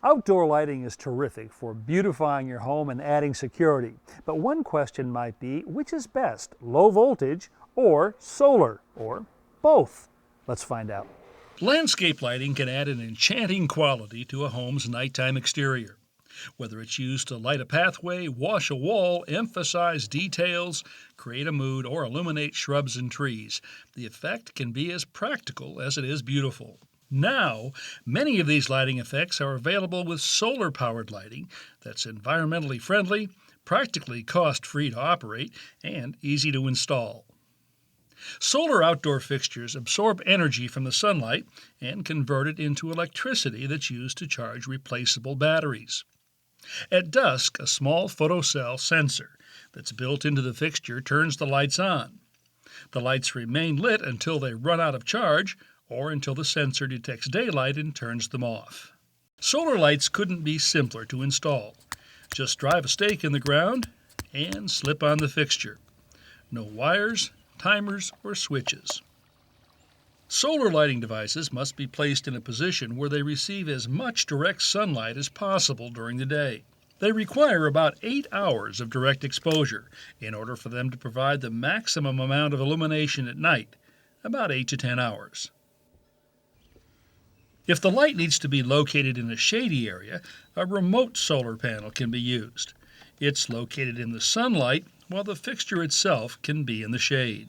Outdoor lighting is terrific for beautifying your home and adding security. But one question might be, which is best, low voltage or solar, or both? Let's find out. Landscape lighting can add an enchanting quality to a home's nighttime exterior. Whether it's used to light a pathway, wash a wall, emphasize details, create a mood, or illuminate shrubs and trees, the effect can be as practical as it is beautiful. Now, many of these lighting effects are available with solar-powered lighting that's environmentally friendly, practically cost-free to operate, and easy to install. Solar outdoor fixtures absorb energy from the sunlight and convert it into electricity that's used to charge replaceable batteries. At dusk, a small photocell sensor that's built into the fixture turns the lights on. The lights remain lit until they run out of charge or until the sensor detects daylight and turns them off. Solar lights couldn't be simpler to install. Just drive a stake in the ground and slip on the fixture. No wires, timers, or switches. Solar lighting devices must be placed in a position where they receive as much direct sunlight as possible during the day. They require about 8 hours of direct exposure in order for them to provide the maximum amount of illumination at night, about 8 to 10 hours. If the light needs to be located in a shady area, a remote solar panel can be used. It's located in the sunlight while the fixture itself can be in the shade.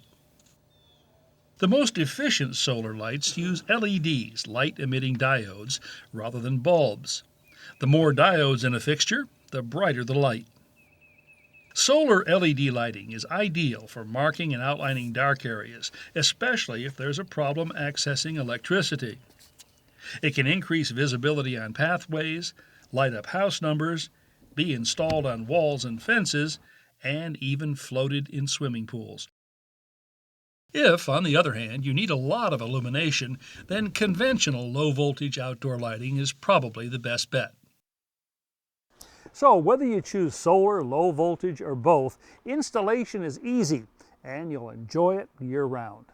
The most efficient solar lights use LEDs, light-emitting diodes, rather than bulbs. The more diodes in a fixture, the brighter the light. Solar LED lighting is ideal for marking and outlining dark areas, especially if there's a problem accessing electricity. It can increase visibility on pathways, light up house numbers, be installed on walls and fences, and even floated in swimming pools. If, on the other hand, you need a lot of illumination, then conventional low-voltage outdoor lighting is probably the best bet. So whether you choose solar, low voltage, or both, installation is easy and you'll enjoy it year-round.